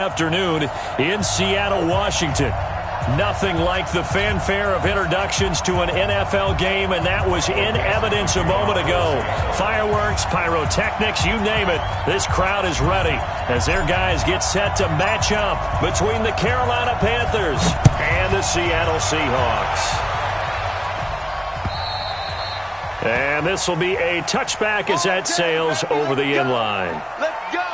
Afternoon in Seattle, Washington. Nothing like the fanfare of introductions to an NFL game, and that was in evidence a moment ago. Fireworks, pyrotechnics, you name it. This crowd is ready as their guys get set to match up between the Carolina Panthers and the Seattle Seahawks. And this will be a touchback as that sails over the end line. Let's go!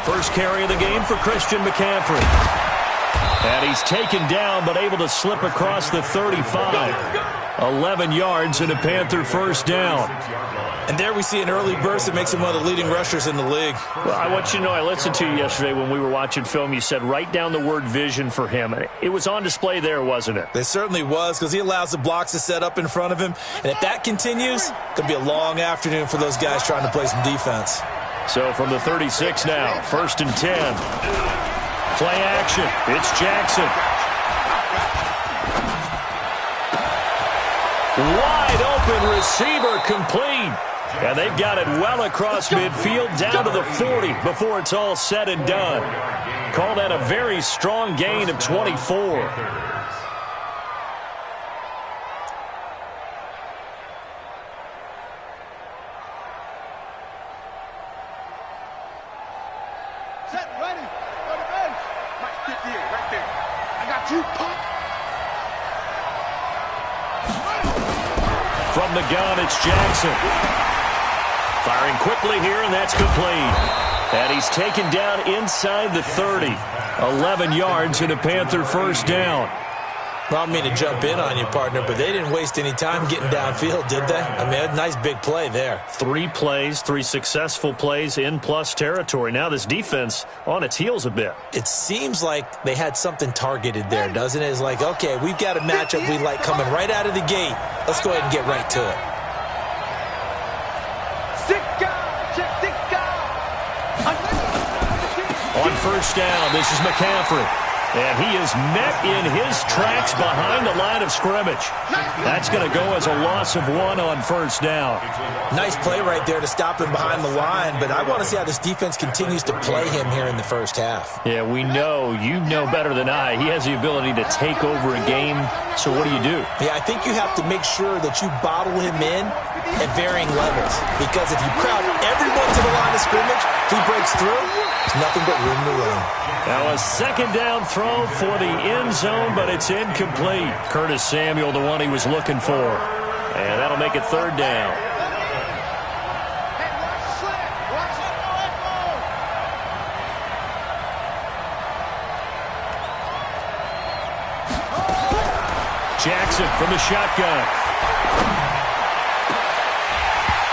First carry of the game for Christian McCaffrey. And he's taken down but able to slip across the 35. 11 yards and a Panther first down. And there we see an early burst that makes him one of the leading rushers in the league. Well, I want you to know, I listened to you yesterday when we were watching film. You said write down the word vision for him. It was on display there, wasn't it? It certainly was, because he allows the blocks to set up in front of him. And if that continues, it's going to be a long afternoon for those guys trying to play some defense. So from the 36 now, 1st and 10. Play action. It's Jackson. Wide open receiver complete. And they've got it well across midfield down to the 40 before it's all said and done. Call that a very strong gain of 24. From the gun, it's Jackson. Firing quickly here, and that's complete. And he's taken down inside the 30. 11 yards and a Panther first down. Well, I don't mean to jump in on you, partner, but they didn't waste any time getting downfield, did they? I mean, a nice big play there. 3 plays, 3 successful plays in plus territory. Now this defense on its heels a bit. It seems like they had something targeted there, doesn't it? It's like, okay, we've got a matchup we like coming right out of the gate. Let's go ahead and get right to it. On first down, this is McCaffrey. And he is met in his tracks behind the line of scrimmage. That's going to go as a loss of 1 on first down. Nice play right there to stop him behind the line, but I want to see how this defense continues to play him here in the first half. Yeah, we know, you know better than I, he has the ability to take over a game, so what do you do? Yeah, I think you have to make sure that you bottle him in at varying levels, because if you crowd everyone to the line of scrimmage, if he breaks through, there's nothing but room to run. Now a second down throw for the end zone, but it's incomplete. Curtis Samuel, the one he was looking for. And that'll make it third down. Jackson from the shotgun.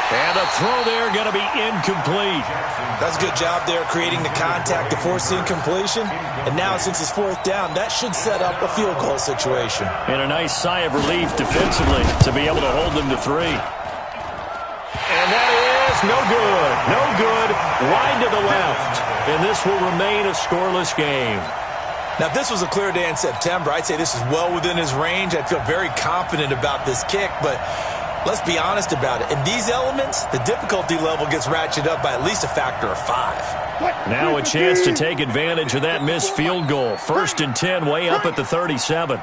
And the throw there going to be incomplete. That's a good job there creating the contact to force the incompletion. And now since it's 4th down, that should set up a field goal situation. And a nice sigh of relief defensively to be able to hold them to 3. And that is no good. No good. Wide to the left. And this will remain a scoreless game. Now, if this was a clear day in September, I'd say this is well within his range. I'd feel very confident about this kick, but let's be honest about it. In these elements, the difficulty level gets ratcheted up by at least a factor of 5. Now a chance to take advantage of that missed field goal. 1st and 10, way up at the 37.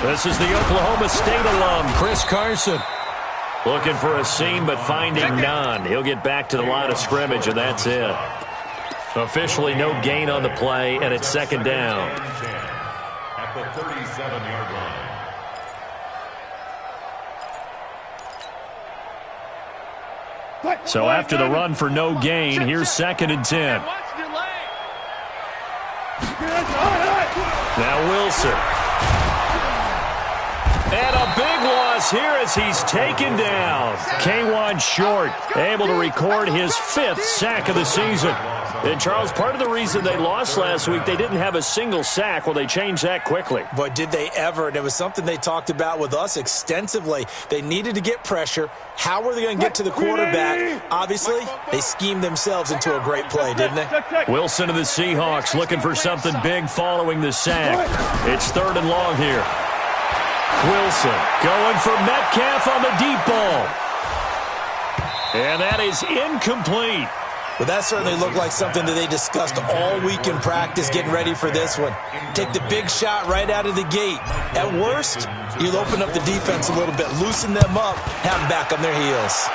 This is the Oklahoma State alum, Chris Carson. Looking for a seam, but finding none. He'll get back to the line of scrimmage, and that's it. Officially no gain on the play, and it's 2nd down. At the 37-yard line. So after the run for no gain, here's 2nd and 10. Now Wilson. And a big loss moves here as he's taken down. K1 Short able to record his 5th sack of the season. And, Charles, part of the reason they lost last week, they didn't have a single sack. Well, they changed that quickly. But did they ever? And it was something they talked about with us extensively. They needed to get pressure. How were they going to get to the quarterback? Obviously, they schemed themselves into a great play, didn't they? Wilson of the Seahawks looking for something big following the sack. It's 3rd and long here. Wilson going for Metcalf on the deep ball. And that is incomplete. Well, that certainly looked like something that they discussed all week in practice getting ready for this one. Take the big shot right out of the gate. At worst, you'll open up the defense a little bit, loosen them up, have them back on their heels.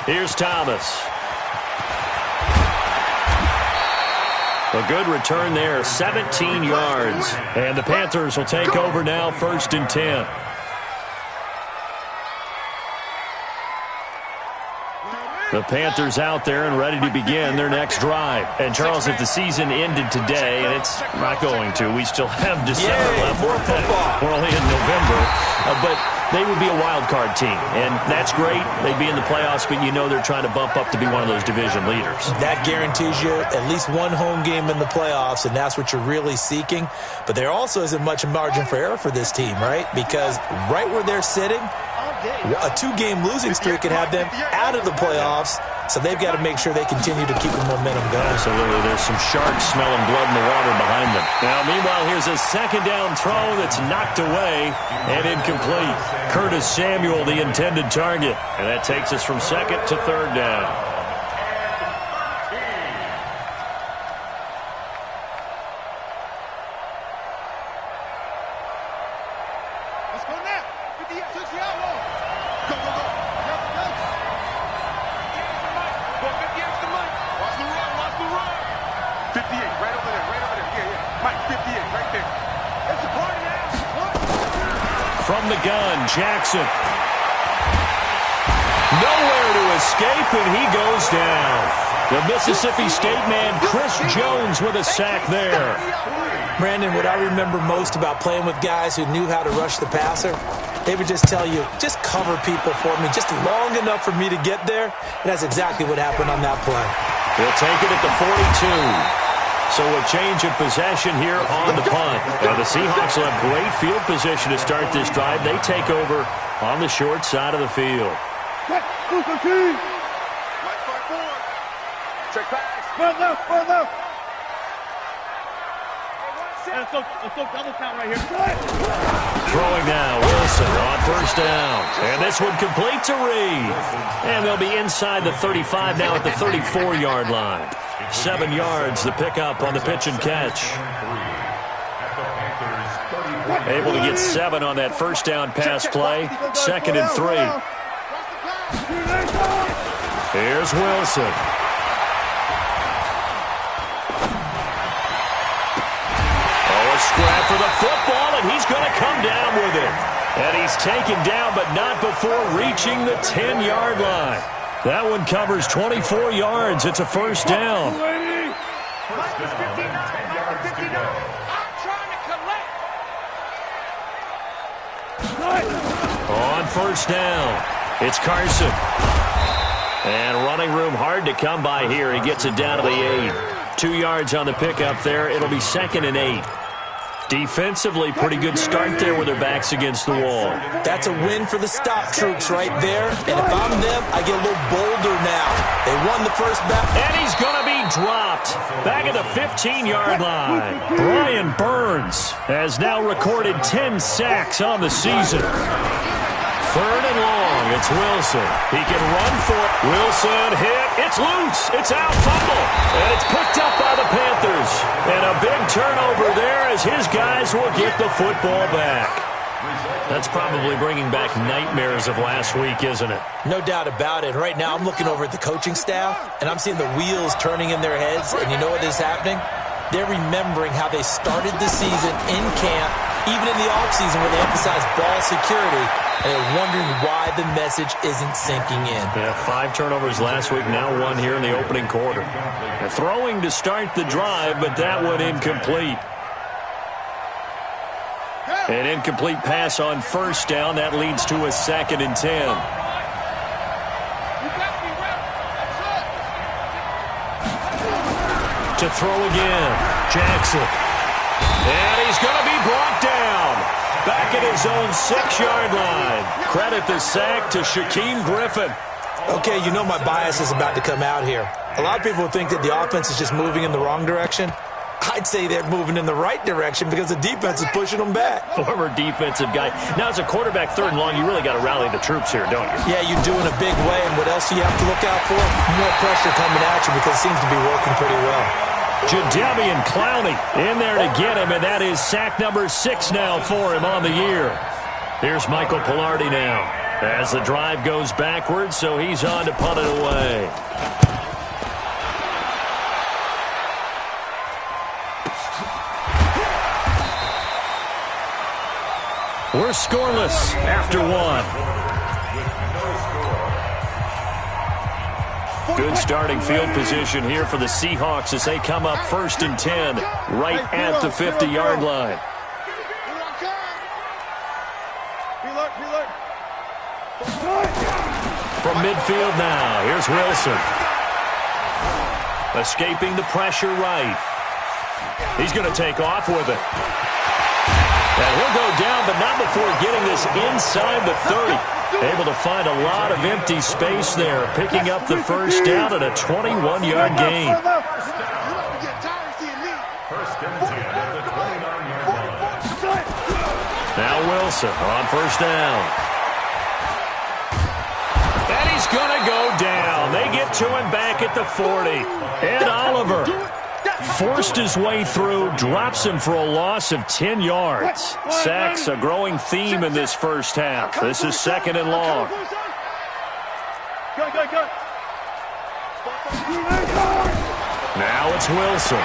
Here's Thomas. A good return there, 17 yards. And the Panthers will take over now, 1st and 10. The Panthers out there and ready to begin their next drive. And, Charles, if the season ended today, and it's not going to, we still have December left. More football. We're only in November. But they would be a wild card team. And that's great. They'd be in the playoffs, but you know they're trying to bump up to be one of those division leaders. That guarantees you at least one home game in the playoffs, and that's what you're really seeking. But there also isn't much margin for error for this team, right? Because right where they're sitting, a 2-game losing streak could have them out of the playoffs, so they've got to make sure they continue to keep the momentum going. Absolutely. There's some sharks smelling blood in the water behind them. Now, meanwhile, here's a 2nd down throw that's knocked away and incomplete. Curtis Samuel, the intended target. And that takes us from 2nd to 3rd down. From the gun, Jackson. Nowhere to escape, and he goes down. The Mississippi State man, Chris Jones, with a sack there. Brandon, what I remember most about playing with guys who knew how to rush the passer, they would just tell you, just cover people for me, just long enough for me to get there. And that's exactly what happened on that play. They'll take it at the 42. So a change of possession here on the punt. Now the Seahawks will have great field position to start this drive. They take over on the short side of the field. Check pass. Let's go double count right here. Throwing now, Wilson on 1st down. And this one complete to Reed. And they'll be inside the 35 now at the 34-yard line. 7 yards, the pickup on the pitch and catch. Able to get 7 on that 1st down pass play. 2nd and 3. Here's Wilson. A scrap for the football, and he's going to come down with it. And he's taken down, but not before reaching the 10-yard line. That one covers 24 yards. It's a 1st down. On 1st down, it's Carson. And running room hard to come by here. He gets it down to the 8. 2 yards on the pickup there. It'll be 2nd and 8. Defensively, pretty good start there with their backs against the wall. That's a win for the stop troops right there. And if I'm them, I get a little bolder now. They won the first battle. And he's going to be dropped back at the 15-yard line. Brian Burns has now recorded 10 sacks on the season. 3rd and long. It's Wilson. He can run for it. Wilson hit. It's loose. It's out. Fumble. And it's picked up by the Panthers. And a big turnover there as his guys will get the football back. That's probably bringing back nightmares of last week, isn't it? No doubt about it. Right now I'm looking over at the coaching staff, and I'm seeing the wheels turning in their heads. And you know what is happening? They're remembering how they started the season in camp, even in the offseason where they emphasized ball security, and they're wondering why the message isn't sinking in. Yeah, 5 turnovers last week, now 1 here in the opening quarter. They're throwing to start the drive, but that one incomplete. An incomplete pass on first down. That leads to a 2nd and 10. To throw again. Jackson. And he's going to be brought down. Back at his own 6-yard line. Credit the sack to Shaquem Griffin. Okay, you know my bias is about to come out here. A lot of people think that the offense is just moving in the wrong direction. I'd say they're moving in the right direction because the defense is pushing them back. Former defensive guy. Now, as a quarterback, 3rd and long, you really got to rally the troops here, don't you? Yeah, you do in a big way. And what else do you have to look out for? More pressure coming at you because it seems to be working pretty well. Jadeveon Clowney in there to get him, and that is sack number 6 now for him on the year. Here's Michael Pilardi now as the drive goes backwards, so he's on to punt it away. We're scoreless after 1. Good starting field position here for the Seahawks as they come up 1st and 10 right at the 50-yard line. From midfield now, here's Wilson. Escaping the pressure right. He's going to take off with it. And he'll go down, but not before getting this inside the 30. Able to find a lot of empty space there, picking up the first down at a 21-yard gain. Now Wilson on first down. And he's going to go down. They get to him back at the 40. And Oliver forced his way through, drops him for a loss of 10 yards. Sacks a growing theme in this first half. This is 2nd and long. Now it's Wilson.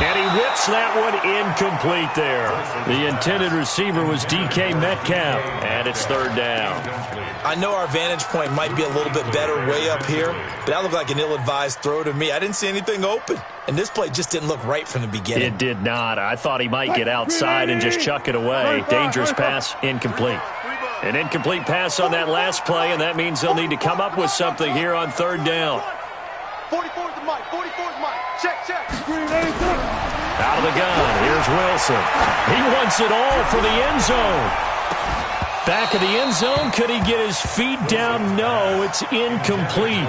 And he whips that one incomplete there. The intended receiver was DK Metcalf, and it's 3rd down. I know our vantage point might be a little bit better way up here, but that looked like an ill-advised throw to me. I didn't see anything open, and this play just didn't look right from the beginning. It did not. I thought he might get outside and just chuck it away. Dangerous pass, incomplete. An incomplete pass on that last play, and that means they'll need to come up with something here on 3rd down. 44's the mic. 44's mic. Check. Out of the gun, here's Wilson. He wants it all for the end zone. Back of the end zone, could he get his feet down? No, it's incomplete.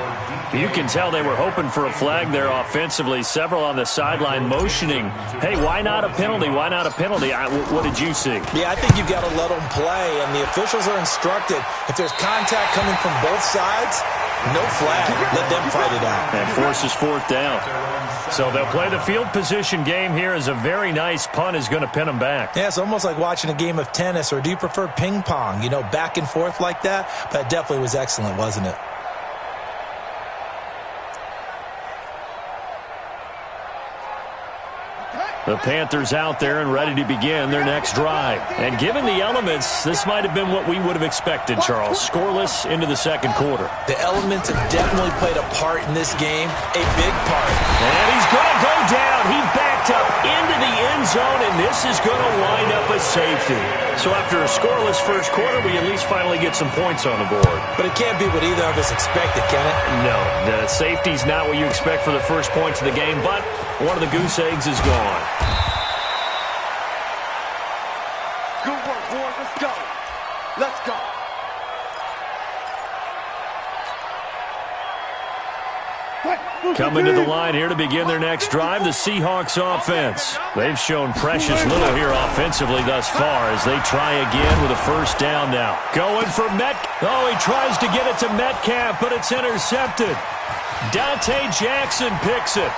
You can tell they were hoping for a flag there offensively. Several on the sideline motioning, hey, why not a penalty? Why not a penalty? What did you see? Yeah, I think you've got to let them play, and the officials are instructed. If there's contact coming from both sides, no flag. Let them fight it out. And forces 4th down. So they'll play the field position game here as a very nice punt is going to pin them back. Yeah, it's almost like watching a game of tennis, or do you prefer ping pong? You know, back and forth like that? But it definitely was excellent, wasn't it? The Panthers out there and ready to begin their next drive. And given the elements, this might have been what we would have expected, Charles. Scoreless into the 2nd quarter. The elements have definitely played a part in this game, a big part. And he's going to go down. He backed up into the end zone, and this is going to wind up a safety. So after a scoreless first quarter, we at least finally get some points on the board. But it can't be what either of us expected, can it? No, the safety's not what you expect for the first points of the game, but one of the goose eggs is gone. Good work, boys. Let's go. Let's go. Coming to the line here to begin their next drive, the Seahawks offense. They've shown precious little here offensively thus far as they try again with a first down now. Going for Oh, he tries to get it to Metcalf, but it's intercepted. Dante Jackson picks it.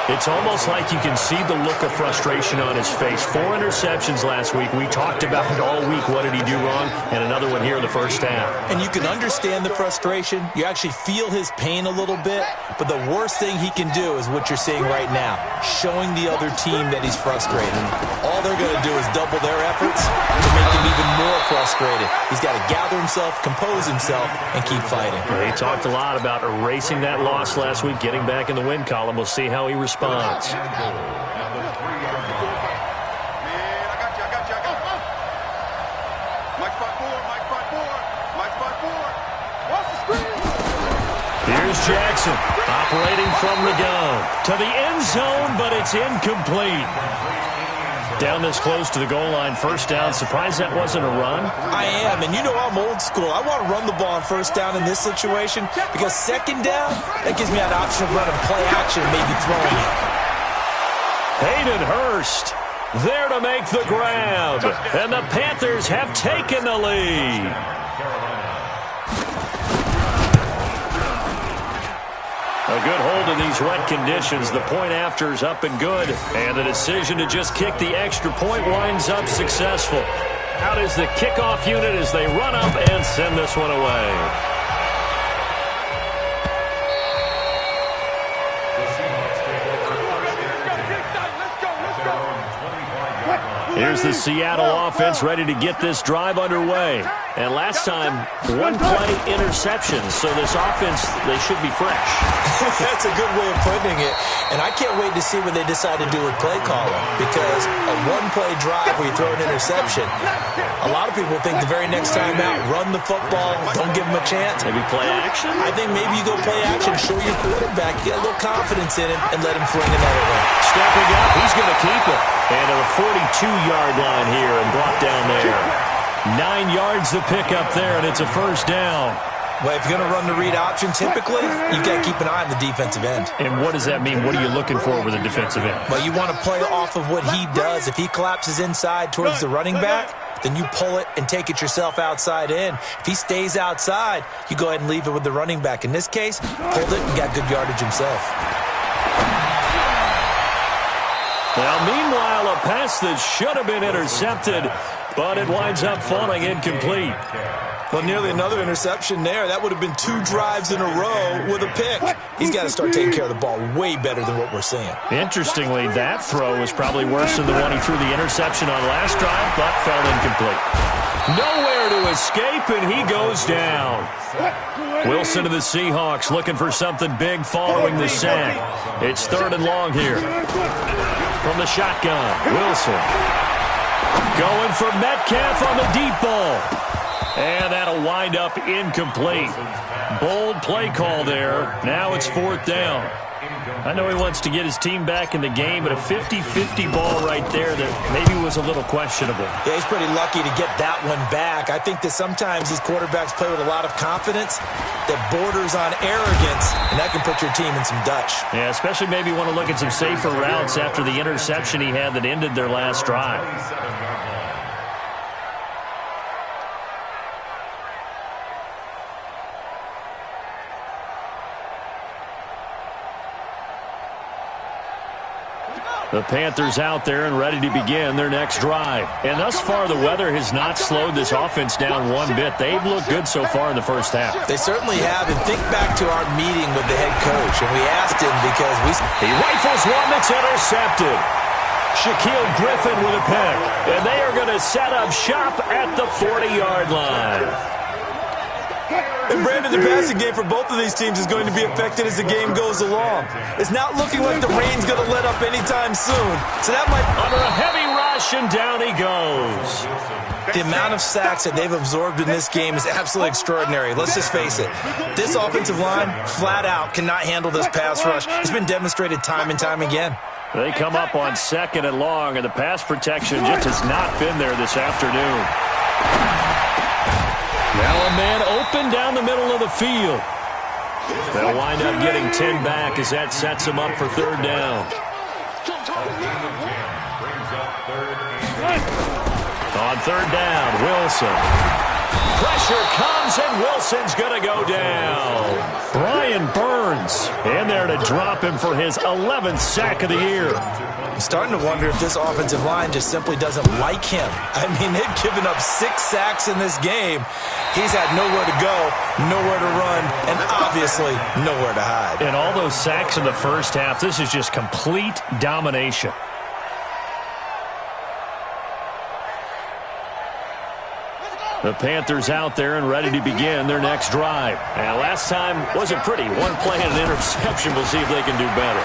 It's almost like you can see the look of frustration on his face. 4 interceptions last week. We talked about it all week. What did he do wrong? And another one here in the first half. And you can understand the frustration. You actually feel his pain a little bit. But the worst thing he can do is what you're seeing right now, showing the other team that he's frustrated. All they're going to do is double their efforts to make him even more frustrated. He's got to gather himself, compose himself, and keep fighting. He talked a lot about erasing that loss last week, getting back in the win column. We'll see how he responds response. Man, I got you. Mike 5-4. Watch the screen. Here's Jackson, operating from the gun. To the end zone, but it's incomplete. Down this close to the goal line, first down. Surprised that wasn't a run? I am, and you know I'm old school. I want to run the ball on first down in this situation because second down, that gives me an option of running play action and maybe throwing it. Hayden Hurst there to make the grab. And the Panthers have taken the lead. A good hold in these wet conditions. The point after is up and good. And the decision to just kick the extra point winds up successful. Out is the kickoff unit as they run up and send this one away. Here's the Seattle offense ready to get this drive underway. And last time, one-play interceptions. So this offense, they should be fresh. That's a good way of putting it. And I can't wait to see what they decide to do with play calling. Because a one-play drive where you throw an interception, a lot of people think the very next time out, run the football, don't give them a chance. Maybe play action? I think maybe you go play action, show your quarterback, get a little confidence in him, and let him fling another one. Stepping up, he's going to keep it. And at a 42-yard line here and brought down there. 9 yards to pick up there, and it's a first down. Well, if you're going to run the read option, typically, you've got to keep an eye on the defensive end. And what does that mean? What are you looking for with a defensive end? Well, you want to play off of what he does. If he collapses inside towards the running back, then you pull it and take it yourself outside in. If he stays outside, you go ahead and leave it with the running back. In this case, pulled it and got good yardage himself. Now, meanwhile, a pass that should have been intercepted, but it winds up falling incomplete. Well, nearly another interception there. That would have been 2 drives in a row with a pick. He's got to start taking care of the ball way better than what we're seeing. Interestingly, that throw was probably worse than the one he threw the interception on last drive, but fell incomplete. Nowhere to escape, and he goes down. Wilson of the Seahawks looking for something big following the sack. It's 3rd and long here. From the shotgun, Wilson. Going for Metcalf on the deep ball. And that'll wind up incomplete. Bold play call there. Now it's 4th down. I know he wants to get his team back in the game, but a 50-50 ball right there that maybe was a little questionable. Yeah, he's pretty lucky to get that one back. I think that sometimes these quarterbacks play with a lot of confidence that borders on arrogance, and that can put your team in some Dutch. Yeah, especially maybe want to look at some safer routes after the interception he had that ended their last drive. The Panthers out there and ready to begin their next drive. And thus far, the weather has not slowed this offense down one bit. They've looked good so far in the first half. They certainly have. And think back to our meeting with the head coach. And we asked him because he rifles one that's intercepted. Shaquille Griffin with a pick. And they are going to set up shop at the 40-yard line. And Brandon, the passing game for both of these teams is going to be affected as the game goes along. It's not looking like the rain's going to let up anytime soon. So that might... Under a heavy rush, and down he goes. The amount of sacks that they've absorbed in this game is absolutely extraordinary. Let's just face it. This offensive line, flat out, cannot handle this pass rush. It's been demonstrated time and time again. They come up on 2nd and long, and the pass protection just has not been there this afternoon. Now a man open down the middle of the field. They'll wind up getting 10 back as that sets them up for 3rd down. On 3rd down, Wilson. Pressure comes, and Wilson's going to go down. Brian Burns in there to drop him for his 11th sack of the year. I'm starting to wonder if this offensive line just simply doesn't like him. I mean, they've given up 6 sacks in this game. He's had nowhere to go, nowhere to run, and obviously nowhere to hide. And all those sacks in the first half, this is just complete domination. The Panthers out there and ready to begin their next drive. And last time wasn't pretty. One play and an interception. We'll see if they can do better.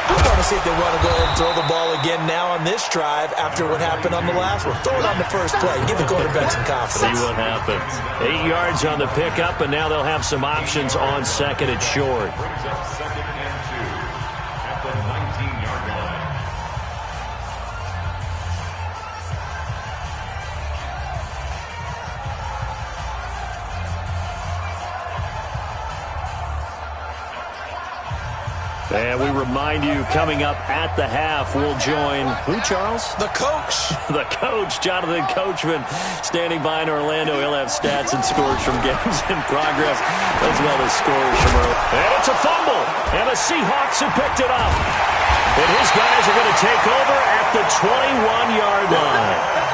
I'm going to see if they want to go ahead and throw the ball again now on this drive after what happened on the last one. Throw it on the first play. Give the quarterback some confidence. See what happens. 8 yards on the pickup, and now they'll have some options on second and short. Brings up second and 2 at the 19-yard line. And we remind you, coming up at the half, we'll join who, Charles? The coach. The coach, Jonathan Coachman, standing by in Orlando. He'll have stats and scores from games in progress, as well as scores from early. And it's a fumble, and the Seahawks have picked it up. And his guys are going to take over at the 21-yard line.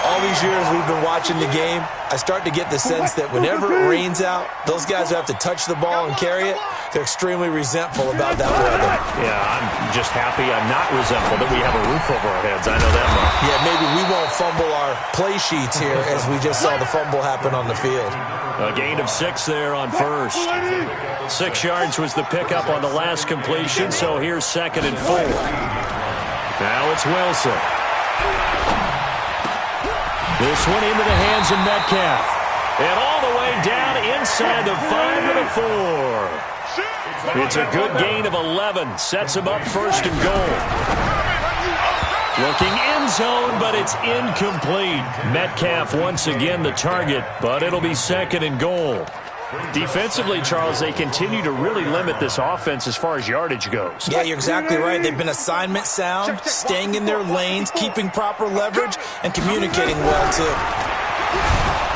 All these years we've been watching the game, I start to get the sense that whenever it rains out, those guys who have to touch the ball and carry it, they're extremely resentful about that weather. Yeah, I'm just happy I'm not resentful that we have a roof over our heads. I know that much. Yeah, maybe we won't fumble our play sheets here as we just saw the fumble happen on the field. A gain of 6 there on first. 6 yards was the pickup on the last completion, so here's second and 4. Now it's Wilson. This one into the hands of Metcalf. And all the way down inside the 5 to the 4. It's a good gain of 11. Sets him up first and goal. Looking end zone, but it's incomplete. Metcalf once again the target, but it'll be second and goal. Defensively, Charles, they continue to really limit this offense as far as yardage goes. Yeah, you're exactly right. They've been assignment sound, staying in their lanes, keeping proper leverage, and communicating well, too.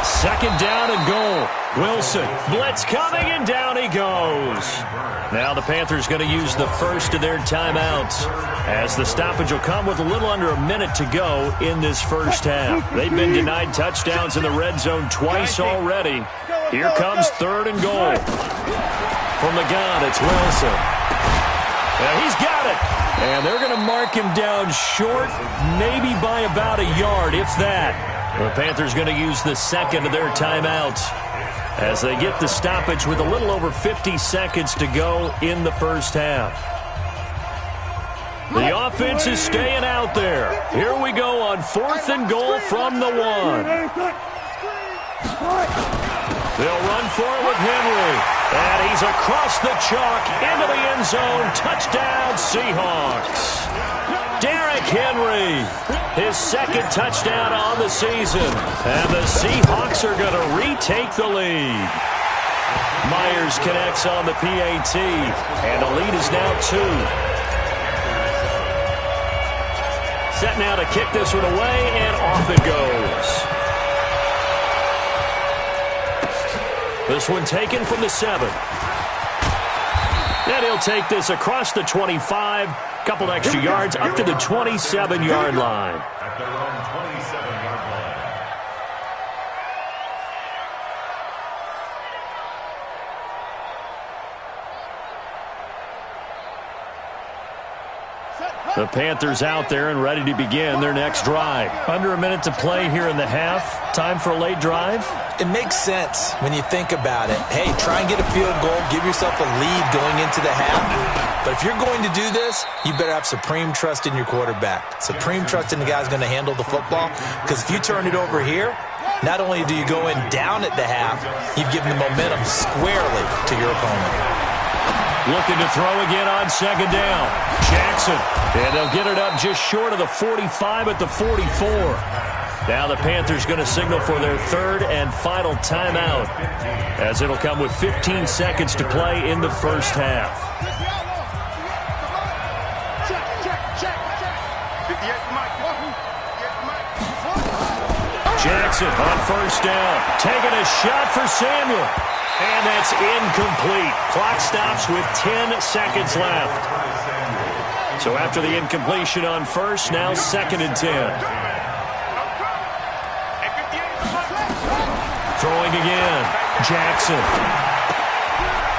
Second down and goal. Wilson, blitz coming, and down he goes. Now the Panthers going to use the first of their timeouts, as the stoppage will come with a little under a minute to go in this first half. They've been denied touchdowns in the red zone twice already. Here comes third and goal. From the gun, it's Wilson. And he's got it. And they're going to mark him down short, maybe by about a yard, if that. The Panthers going to use the second of their timeouts as they get the stoppage with a little over 50 seconds to go in the first half. The offense is staying out there. Here we go on fourth and goal from the 1. They'll run for it with Henry. And he's across the chalk into the end zone. Touchdown, Seahawks. Derrick Henry, his second touchdown on the season. And the Seahawks are going to retake the lead. Myers connects on the PAT. And the lead is now 2. Set now to kick this one away, and off it goes. This one taken from the 7. And he'll take this across the 25. Couple extra yards up to the 27-yard line. At their own 27-yard line. The Panthers out there and ready to begin their next drive. Under a minute to play here in the half. Time for a late drive. It makes sense when you think about it. Hey, try and get a field goal. Give yourself a lead going into the half. But if you're going to do this, you better have supreme trust in your quarterback. Supreme trust in the guy's going to handle the football. Because if you turn it over here, not only do you go in down at the half, you've given the momentum squarely to your opponent. Looking to throw again on second down. Jackson. And they'll get it up just short of the 45 at the 44. Now the Panthers going to signal for their third and final timeout, as it'll come with 15 seconds to play in the first half. Jackson on first down. Taking a shot for Samuel. And that's incomplete. Clock stops with 10 seconds left. So after the incompletion on first, now second and 10. Throwing again. Jackson.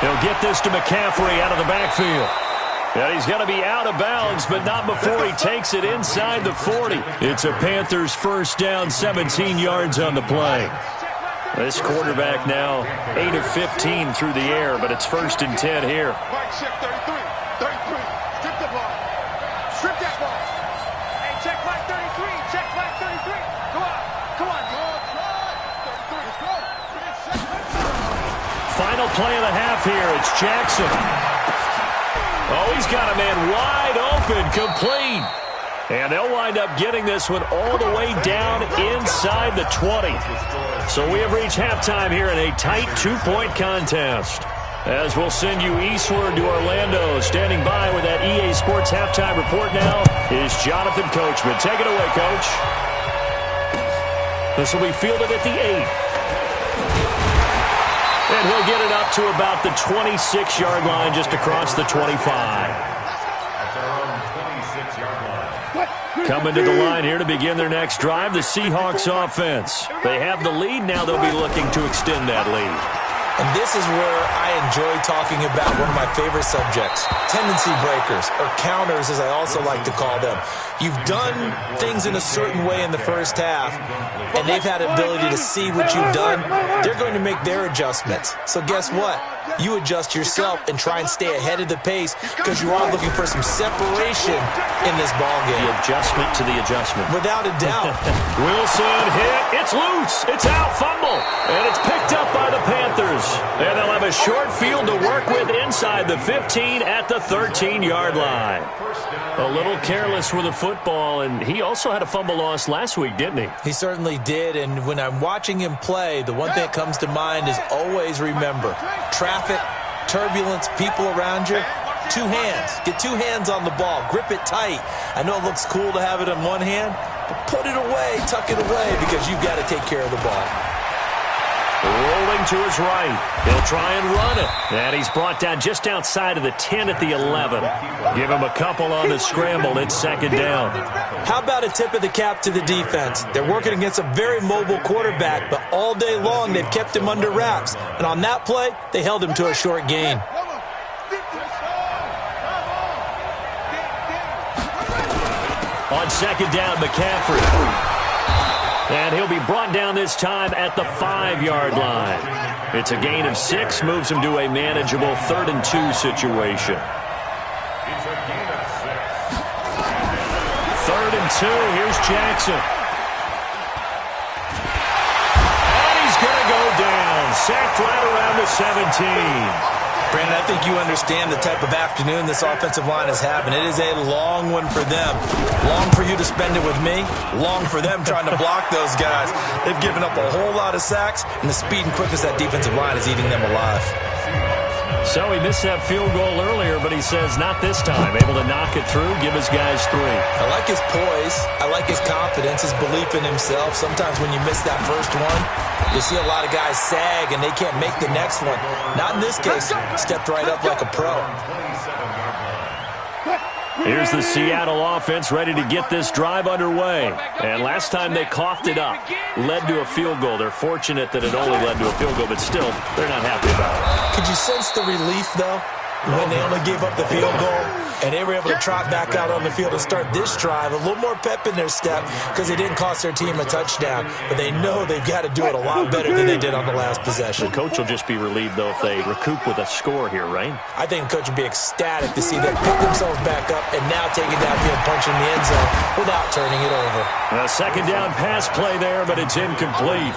He'll get this to McCaffrey out of the backfield. And he's going to be out of bounds, but not before he takes it inside the 40. It's a Panthers first down, 17 yards on the play. This quarterback now 8 of 15 through the air, but it's first and 10 here. Right shift 33. 33. Strip the ball. ball. Hey, check flag 33. Check flag 33. Go on. Come on. Final play of the half here. It's Jackson. Oh, he's got a man wide open, complete. And they'll wind up getting this one all the way down inside the 20. So we have reached halftime here in a tight 2-point contest. As we'll send you eastward to Orlando. Standing by with that EA Sports halftime report now is Jonathan Coachman. Take it away, Coach. This will be fielded at the 8. And he'll get it up to about the 26-yard line, just across the 25. Coming to the line here to begin their next drive, the Seahawks offense. They have the lead. Now they'll be looking to extend that lead. And this is where I enjoy talking about one of my favorite subjects, tendency breakers, or counters as I also like to call them. You've done things in a certain way in the first half, and they've had the ability to see what you've done. They're going to make their adjustments. So guess what? You adjust yourself and try and stay ahead of the pace because you are looking for some separation in this ballgame. The adjustment to the adjustment. Without a doubt. Wilson hit. It's loose. It's out. Fumble. And it's picked up by the Panthers. And they'll have a short field to work with inside the 15 at the 13-yard line. A little careless with the football, and he also had a fumble loss last week, didn't he? He certainly did, and when I'm watching him play, the one thing that comes to mind is always remember, traffic, turbulence, people around you, two hands. Get two hands on the ball. Grip it tight. I know it looks cool to have it in one hand, but put it away, tuck it away, because you've got to take care of the ball. Rolling to his right. He'll try and run it. And he's brought down just outside of the 10 at the 11. Give him a couple on the scramble. It's second down. How about a tip of the cap to the defense? They're working against a very mobile quarterback, but all day long they've kept him under wraps. And on that play, they held him to a short gain. On second down, McCaffrey. And he'll be brought down this time at the 5-yard line. It's a gain of 6, moves him to a manageable 3rd and 2 situation. 3rd and 2, here's Jackson. And he's going to go down, sacked right around the 17. Brandon, I think you understand the type of afternoon this offensive line is having. It is a long one for them. Long for you to spend it with me. Long for them trying to block those guys. They've given up a whole lot of sacks, and the speed and quickness of that defensive line is eating them alive. So he missed that field goal earlier, but he says not this time. Able to knock it through, give his guys 3. I like his poise. I like his confidence, his belief in himself. Sometimes when you miss that first one, you see a lot of guys sag and they can't make the next one. Not in this case. Stepped right up like a pro. Here's the Seattle offense ready to get this drive underway. And last time they coughed it up, led to a field goal. They're fortunate that it only led to a field goal, but still, they're not happy about it. Could you sense the relief, though, when they only gave up the field goal and they were able to trot back out on the field and start this drive? A little more pep in their step because they didn't cost their team a touchdown, but they know they've got to do it a lot better than they did on the last possession. The coach will just be relieved, though, if they recoup with a score here, right? I think the coach would be ecstatic to see them pick themselves back up and now take it downfield, punching the end zone without turning it over. A second down pass play there, but it's incomplete.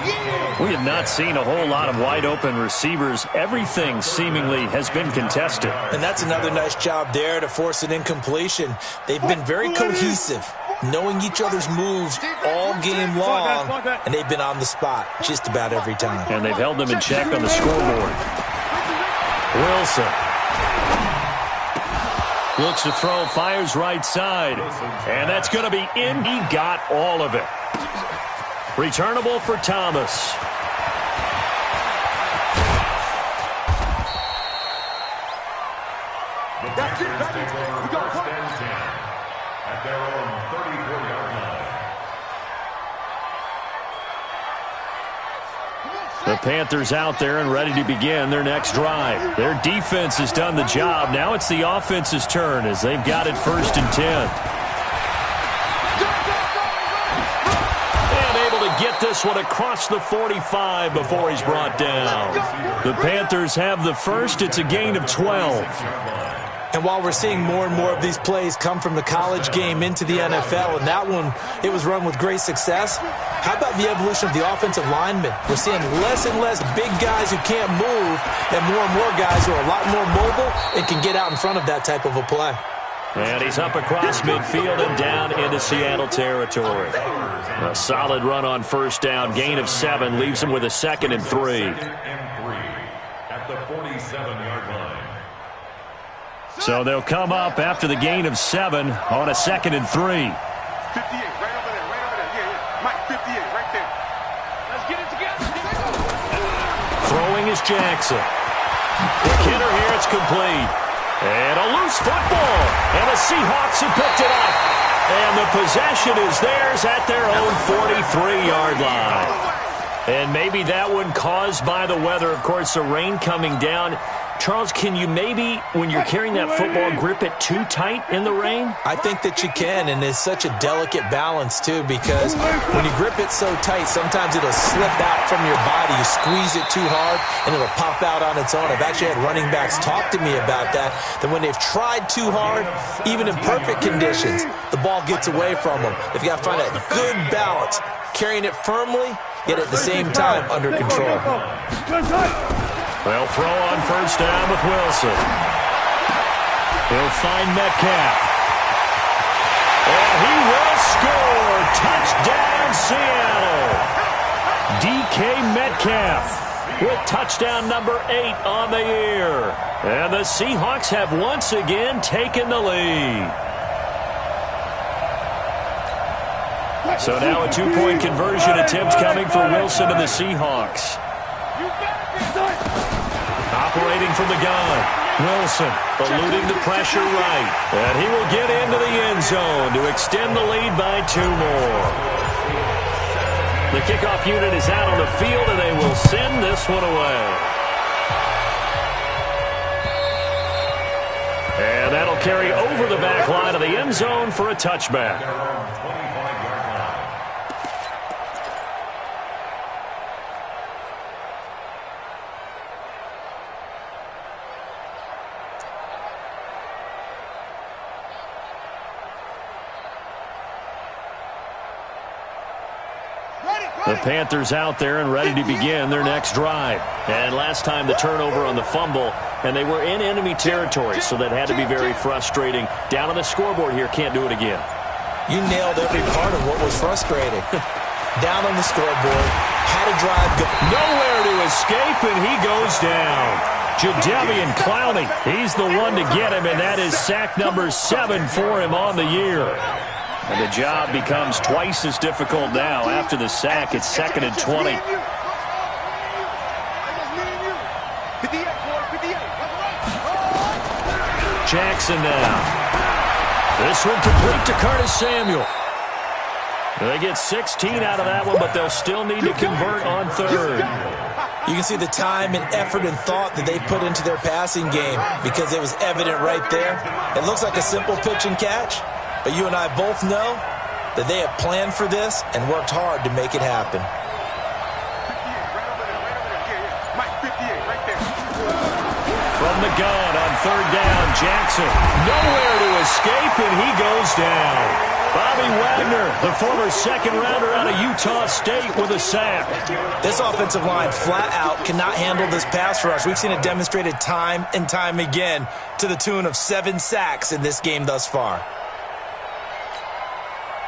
We have not seen a whole lot of wide open receivers. Everything seemingly has been contested. And that's another nice job there to force an incompletion. They've been very cohesive, knowing each other's moves all game long, and they've been on the spot just about every time. And they've held them in check on the scoreboard. Wilson looks to throw, fires right side, and that's going to be in. He got all of it. Returnable for Thomas. That's it, baby. We got first and 10 at their own 34-yard line. The Panthers out there and ready to begin their next drive. Their defense has done the job. Now it's the offense's turn as they've got it 1st and 10. And able to get this one across the 45 before he's brought down. The Panthers have the first. It's a gain of 12. And while we're seeing more and more of these plays come from the college game into the NFL, and that one, it was run with great success, how about the evolution of the offensive linemen? We're seeing less and less big guys who can't move and more guys who are a lot more mobile and can get out in front of that type of a play. And he's up across midfield and down into Seattle territory. A solid run on first down. Gain of 7 leaves him with a 2nd and 3. At the 47-yard line. So they'll come up after the gain of 7 on a 2nd and 3. 58, right over there, right over there. Yeah. Mike, 58, right there. Let's get it together. Throwing is Jackson. The hitter here, it's complete. And a loose football. And the Seahawks have picked it up. And the possession is theirs at their own 43-yard line. And maybe that one caused by the weather. Of course, the rain coming down. Charles, can you maybe, when you're carrying that football, grip it too tight in the rain? I think that you can, and it's such a delicate balance, too, because when you grip it so tight, sometimes it'll slip out from your body. You squeeze it too hard, and it'll pop out on its own. I've actually had running backs talk to me about that when they've tried too hard, even in perfect conditions, the ball gets away from them. They've got to find that good balance, carrying it firmly, yet at the same time under control. They'll throw on first down with Wilson. He'll find Metcalf. And he will score. Touchdown, Seattle. DK Metcalf with touchdown number 8 on the year. And the Seahawks have once again taken the lead. So now a 2-point conversion attempt coming for Wilson and the Seahawks. Operating from the gun, Wilson eluding the pressure right. And he will get into the end zone to extend the lead by 2 more. The kickoff unit is out on the field, and they will send this one away. And that'll carry over the back line of the end zone for a touchback. The Panthers out there and ready to begin their next drive. And last time the turnover on the fumble, and they were in enemy territory, so that had to be very frustrating. Down on the scoreboard here, can't do it again. You nailed every part of what was frustrating. Down on the scoreboard, had a drive. Nowhere to escape, and he goes down. Jadeveon Clowney, he's the one to get him, and that is sack number 7 for him on the year. And the job becomes twice as difficult now. After the sack, it's 2nd and 20. Jackson now. This one complete to Curtis Samuel. They get 16 out of that one, but they'll still need to convert on 3rd. You can see the time and effort and thought that they put into their passing game because it was evident right there. It looks like a simple pitch and catch. But you and I both know that they have planned for this and worked hard to make it happen. From the gun on 3rd down, Jackson. Nowhere to escape, and he goes down. Bobby Wagner, the former 2nd-rounder out of Utah State, with a sack. This offensive line flat out cannot handle this pass rush. We've seen it demonstrated time and time again to the tune of 7 sacks in this game thus far.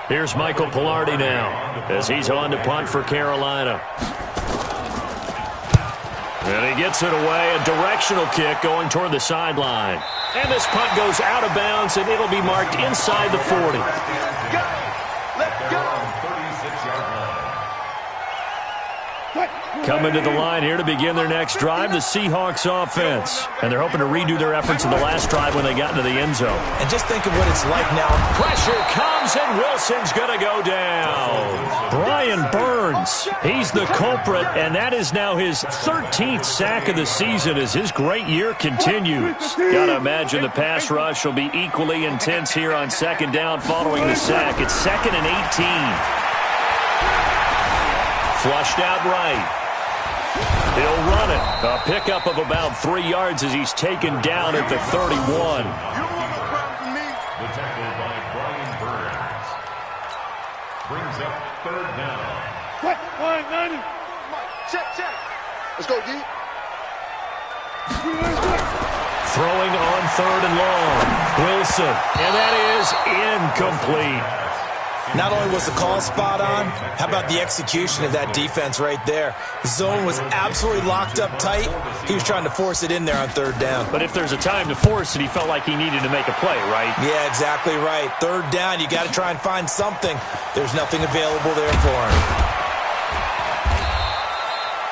Here's Michael Pilardi now as he's on to punt for Carolina. And he gets it away, a directional kick going toward the sideline. And this punt goes out of bounds, and it'll be marked inside the 40. Coming to the line here to begin their next drive, the Seahawks offense. And they're hoping to redo their efforts in the last drive when they got into the end zone. And just think of what it's like now. Pressure comes, and Wilson's going to go down. Brian Burns, he's the culprit, and that is now his 13th sack of the season as his great year continues. Got to imagine the pass rush will be equally intense here on 2nd down following the sack. It's 2nd and 18. Flushed out right. He'll run it. A pickup of about 3 yards as he's taken down at the 31. The tackle by Brian Burns brings up third down. Check. Let's go, D. Throwing on 3rd and long. Wilson. And that is incomplete. Not only was the call spot on, how about the execution of that defense right there? The zone was absolutely locked up tight. He was trying to force it in there on 3rd down. But if there's a time to force it, he felt like he needed to make a play, right? Yeah, exactly right. 3rd down, you got to try and find something. There's nothing available there for him.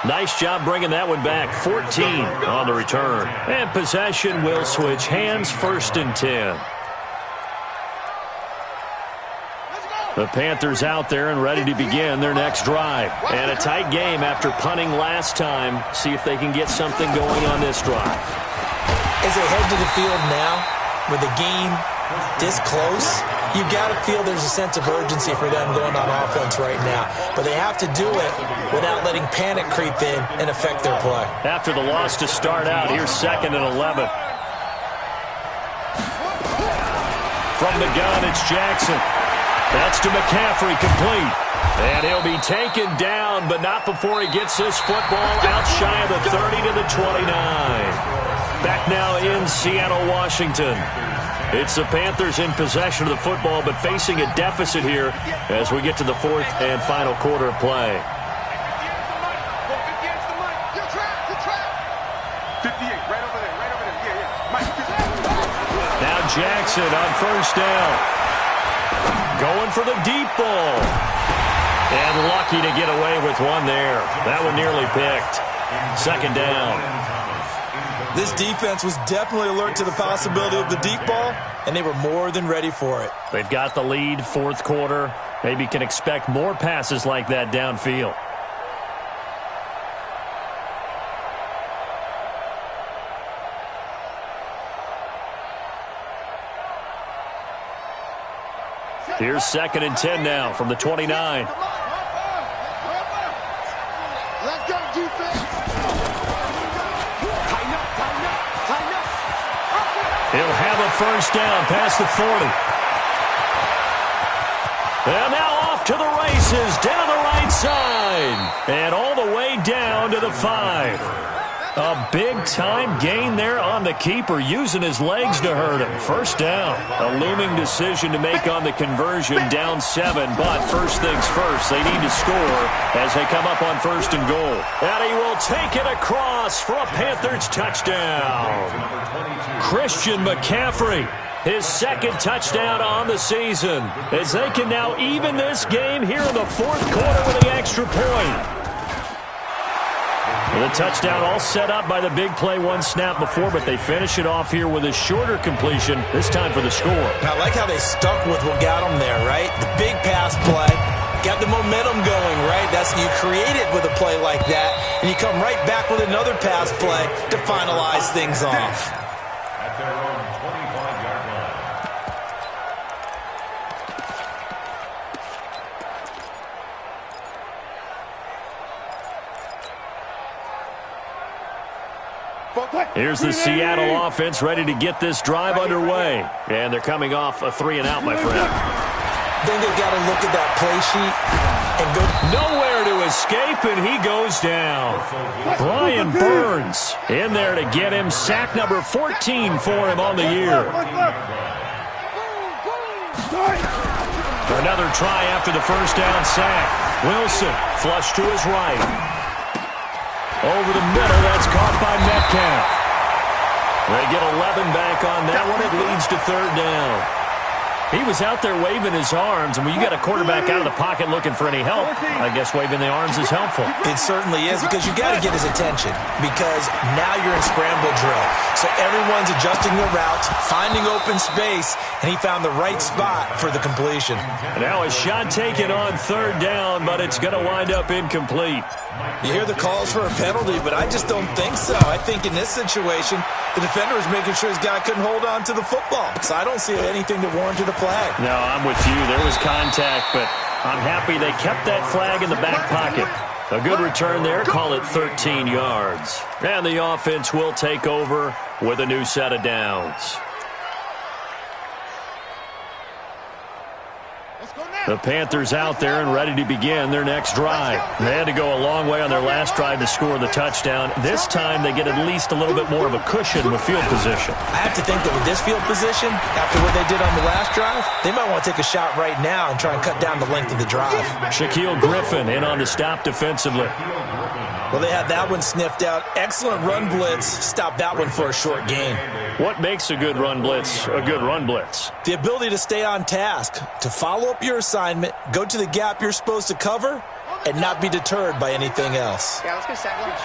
Nice job bringing that one back. 14 on the return. And possession will switch hands, 1st and 10. The Panthers out there and ready to begin their next drive. And a tight game after punting last time. See if they can get something going on this drive. As they head to the field now, with the game this close, you've got to feel there's a sense of urgency for them going on offense right now. But they have to do it without letting panic creep in and affect their play. After the loss to start out, here's 2nd and 11. From the gun, it's Jackson. That's to McCaffrey, complete. And he'll be taken down, but not before he gets this football out shy of the 30 to the 29. Back now in Seattle, Washington. It's the Panthers in possession of the football, but facing a deficit here as we get to the 4th and final quarter of play. 58, right over there. Yeah. Mike, 58. Now Jackson on 1st down. Going for the deep ball. And lucky to get away with one there. That one nearly picked. 2nd down. This defense was definitely alert to the possibility of the deep ball, and they were more than ready for it. They've got the lead, 4th quarter. Maybe can expect more passes like that downfield. Here's 2nd and 10 now from the 29. Let's go, defense. Tighten up. He'll have a 1st down past the 40. And now off to the races, down the right side. And all the way down to the 5. A big-time gain there on the keeper, using his legs to hurt him. 1st down. A looming decision to make on the conversion, down 7. But first things first, they need to score as they come up on 1st and goal. And he will take it across for a Panthers touchdown. Christian McCaffrey, his 2nd touchdown on the season, as they can now even this game here in the 4th quarter with the extra point. The touchdown all set up by the big play one snap before, but they finish it off here with a shorter completion, this time for the score. I like how they stuck with what got them there, right? The big pass play, got the momentum going, right? That's you create it with a play like that, and you come right back with another pass play to finalize things off. At their own 25-yard line. Here's the Seattle offense ready to get this drive underway. And they're coming off a 3-and-out, my friend. Then they've got to look at that play sheet and go. Nowhere to escape, and he goes down. Brian Burns in there to get him. Sack number 14 for him on the year. Another try after the 1st down sack. Wilson flush to his right. Over the middle, that's caught by Metcalf. They get 11 back on that one. It leads to 3rd down. He was out there waving his arms, and when you got a quarterback out of the pocket looking for any help, I guess waving the arms is helpful. It certainly is, because you got to get his attention, because now you're in scramble drill. So everyone's adjusting their routes, finding open space, and he found the right spot for the completion. Now a shot taken on 3rd down, but it's going to wind up incomplete. You hear the calls for a penalty, but I just don't think so. I think in this situation, the defender was making sure his guy couldn't hold on to the football. So I don't see anything that warranted a flag. No, I'm with you. There was contact, but I'm happy they kept that flag in the back pocket. A good return there. Call it 13 yards. And the offense will take over with a new set of downs. The Panthers out there and ready to begin their next drive. They had to go a long way on their last drive to score the touchdown. This time they get at least a little bit more of a cushion with field position. I have to think that with this field position, after what they did on the last drive, they might want to take a shot right now and try and cut down the length of the drive. Shaquille Griffin in on the stop defensively. Well, they had that one sniffed out. Excellent run blitz. Stopped that one for a short gain. What makes a good run blitz a good run blitz? The ability to stay on task, to follow up your assignment, go to the gap you're supposed to cover, and not be deterred by anything else. Yeah, let's go sack lunch.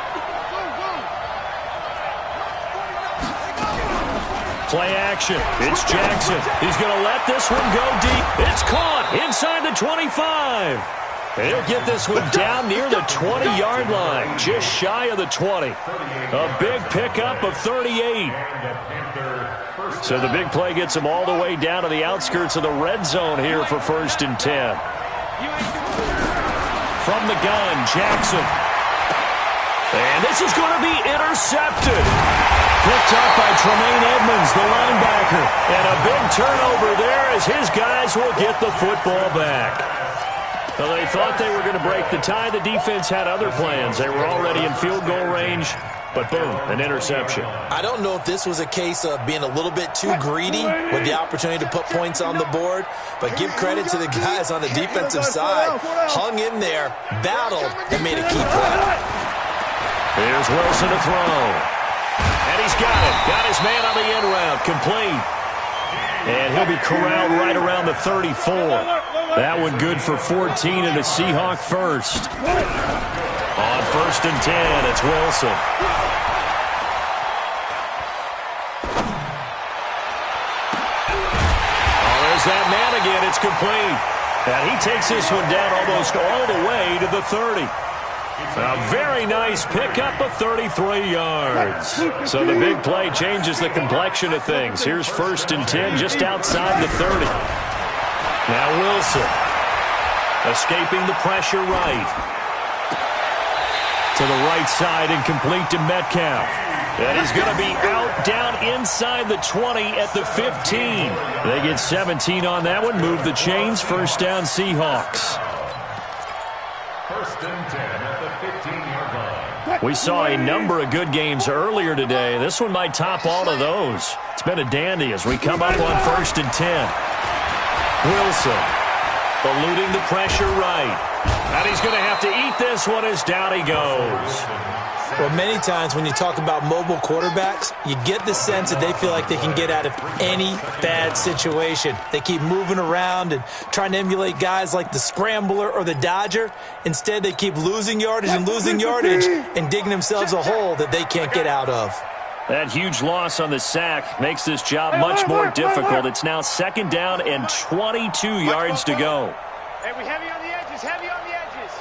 Play action. It's Jackson. He's going to let this one go deep. It's caught inside the 25. He'll get this one down near the 20-yard line, just shy of the 20. A big pickup of 38. So the big play gets him all the way down to the outskirts of the red zone here for 1st and 10. From the gun, Jackson. And this is going to be intercepted. Picked up by Tremaine Edmonds, the linebacker. And a big turnover there as his guys will get the football back. Well, they thought they were going to break the tie. The defense had other plans. They were already in field goal range, but boom, an interception. I don't know if this was a case of being a little bit too greedy with the opportunity to put points on the board, but give credit to the guys on the defensive side. Hung in there, battled, and made a key play. Here's Wilson to throw. And he's got it. Got his man on the end route. Complete. And he'll be corralled right around the 34. That one good for 14 and a Seahawk first. On 1st and 10, it's Wilson. Oh, there's that man again. It's complete. And he takes this one down almost all the way to the 30. A very nice pickup of 33 yards. So the big play changes the complexion of things. Here's 1st and 10 just outside the 30. Now Wilson escaping the pressure right. To the right side and complete to Metcalf. And he's going to be out down inside the 20 at the 15. They get 17 on that one. Move the chains. 1st down Seahawks. 1st and 10 at the 15-yard line. We saw a number of good games earlier today. This one might top all of those. It's been a dandy as we come up on 1st and 10. Wilson eluding the pressure right. And he's going to have to eat this one as down he goes. Well, many times when you talk about mobile quarterbacks, you get the sense that they feel like they can get out of any bad situation. They keep moving around and trying to emulate guys like the Scrambler or the Dodger. Instead, they keep losing yardage and digging themselves a hole that they can't get out of. That huge loss on the sack makes this job much more difficult. It's now 2nd down and 22 yards to go. Hey, we heavy on the edges, heavy on the edges.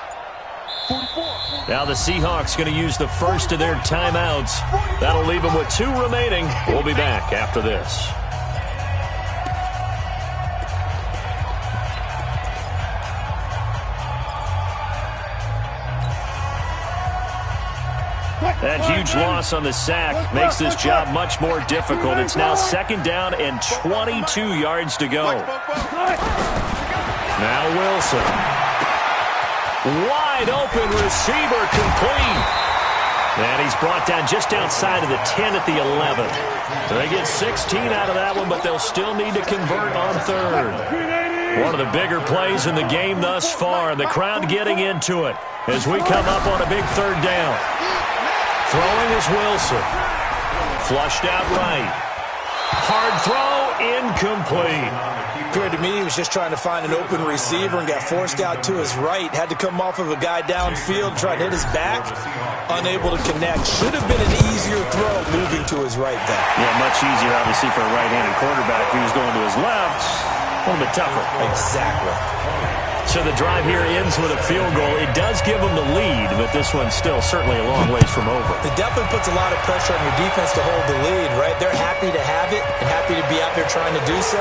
44. Now the Seahawks going to use the first of their timeouts. That'll leave them with 2 remaining. We'll be back after this. That huge loss on the sack makes this job much more difficult. It's now 2nd down and 22 yards to go. Now Wilson. Wide open receiver complete. And he's brought down just outside of the 10 at the 11. So they get 16 out of that one, but they'll still need to convert on 3rd. One of the bigger plays in the game thus far. The crowd getting into it as we come up on a big 3rd down. Throwing is Wilson. Flushed out right. Hard throw, incomplete. Appeared to me he was just trying to find an open receiver and got forced out to his right. Had to come off of a guy downfield, try to hit his back. Unable to connect. Should have been an easier throw moving to his right there. Yeah, much easier, obviously, for a right-handed quarterback. If he was going to his left, a little bit tougher. Exactly. So the drive here ends with a field goal. It does give them the lead, but this one's still certainly a long ways from over. It definitely puts a lot of pressure on your defense to hold the lead, right? They're happy to have it and happy to be out there trying to do so.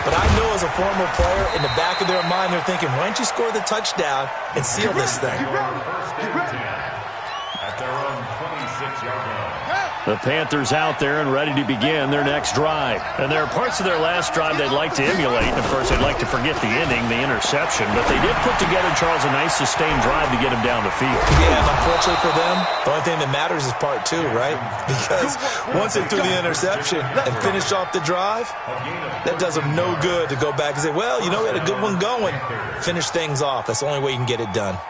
But I know as a former player, in the back of their mind, they're thinking, why don't you score the touchdown and seal this thing? At their own 26-yard line. The Panthers out there and ready to begin their next drive. And there are parts of their last drive they'd like to emulate. And, of course, they'd like to forget the ending, the interception. But they did put together, Charles, a nice sustained drive to get him down the field. Yeah, and unfortunately for them, the only thing that matters is part two, right? Because once they threw the interception and finished off the drive, that does them no good to go back and say, well, you know, we had a good one going. Finish things off. That's the only way you can get it done.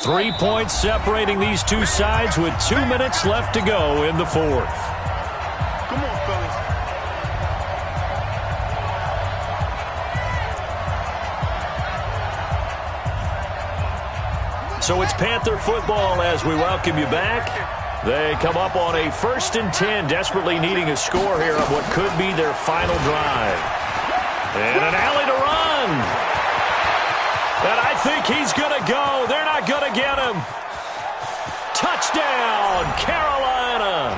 3 points separating these two sides with 2 minutes left to go in the fourth. Come on, fellas. So it's Panther football as we welcome you back. They come up on a 1st and 10, desperately needing a score here on what could be their final drive. And an alley to run. And I think he's going to go. They're not going to get him. Touchdown, Carolina.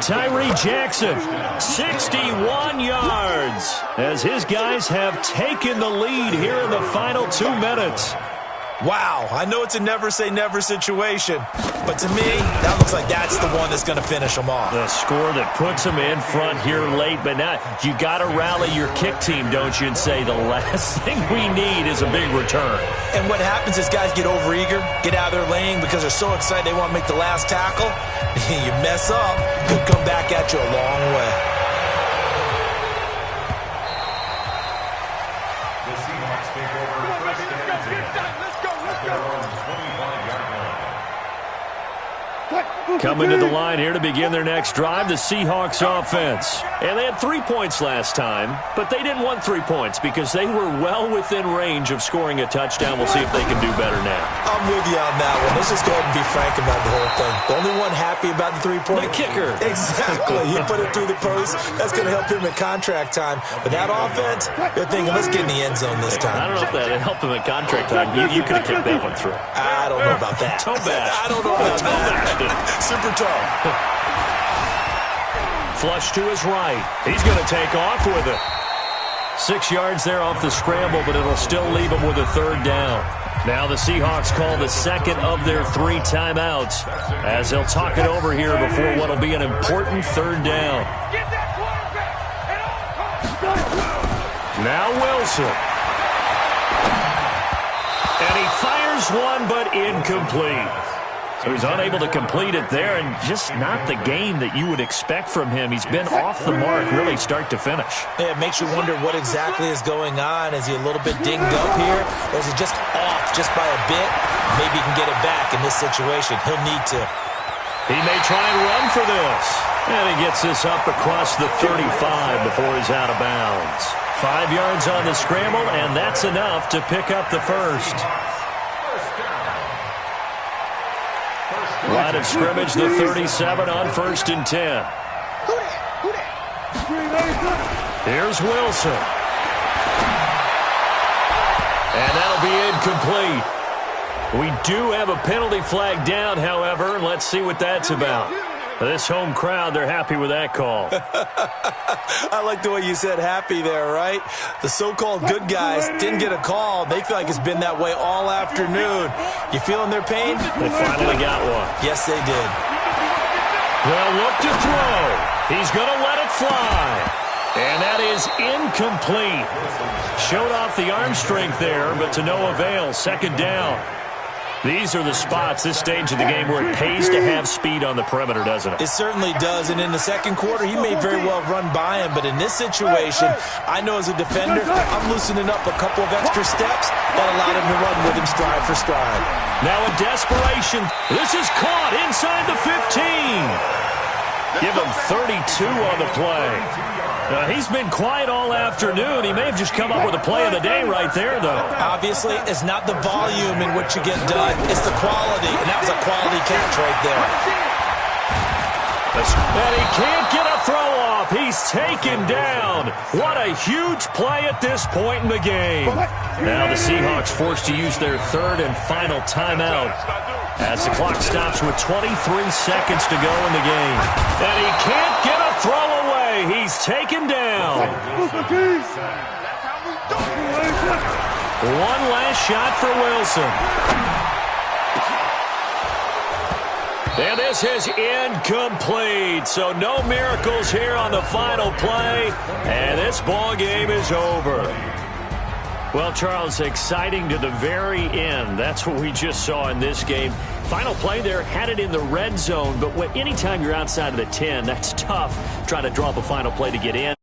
Tyree Jackson, 61 yards, as his guys have taken the lead here in the final 2 minutes. Wow, I know it's a never-say-never situation, but to me, that looks like that's the one that's going to finish them off. The score that puts them in front here late, but now you got to rally your kick team, don't you, and say the last thing we need is a big return. And what happens is guys get overeager, get out of their lane because they're so excited they want to make the last tackle. You mess up, it could come back at you a long way. The Seahawks take over first and 10 at their own 25-yard line. Coming to the line here to begin their next drive, the Seahawks offense. And they had 3 points last time, but they didn't want 3 points because they were well within range of scoring a touchdown. We'll see if they can do better now. I'm with you on that one. Let's just go ahead and be frank about the whole thing. The only one happy about the 3-point. The kicker. Exactly. He put it through the post. That's going to help him at contract time. But that offense, they're thinking, let's get in the end zone this time. I don't know if that helped him at contract time. You could have kicked that one through. I don't know about that. Toe bash. I don't know about that. Super toe. Flush to his right. He's going to take off with it. 6 yards there off the scramble, but it'll still leave him with a 3rd down. Now the Seahawks call the second of their 3 timeouts as they'll talk it over here before what will be an important 3rd down. Get that quarterback at all costs. Now Wilson. And he fires one, but incomplete. So he's unable to complete it there, and just not the game that you would expect from him. He's been off the mark really start to finish. Yeah, it makes you wonder what exactly is going on. Is he a little bit dinged up here, or is he just off just by a bit? Maybe he can get it back in this situation. He'll need to. He may try and run for this. And he gets this up across the 35 before he's out of bounds. 5 yards on the scramble, and that's enough to pick up the first. Line of scrimmage, the 37 on 1st and 10. Here's Wilson. And that'll be incomplete. We do have a penalty flag down, however, and let's see what that's about. This home crowd, they're happy with that call. I like the way you said happy there, right? The so-called good guys didn't get a call. They feel like it's been that way all afternoon. You feeling their pain? They finally got one. Yes, they did. They'll look to throw. He's going to let it fly. And that is incomplete. Showed off the arm strength there, but to no avail. 2nd down. These are the spots, this stage of the game, where it pays to have speed on the perimeter, doesn't it? It certainly does, and in the 2nd quarter, he may very well run by him, but in this situation, I know as a defender, I'm loosening up a couple of extra steps that allowed him to run with him stride for stride. Now in desperation, this is caught inside the 15. Give him 32 on the play. He's been quiet all afternoon. He may have just come up with a play of the day right there, though. Obviously, it's not the volume in which you get done. It's the quality, and that was a quality catch right there. And he can't get a throw-off. He's taken down. What a huge play at this point in the game. Now the Seahawks forced to use their third and final timeout as the clock stops with 23 seconds to go in the game. And he can't get a throw away. He's taken down. One last shot for Wilson. And this is incomplete. So no miracles here on the final play. And this ball game is over. Well, Charles, exciting to the very end. That's what we just saw in this game. Final play there, had it in the red zone. But anytime you're outside of the 10, that's tough trying to draw up a final play to get in.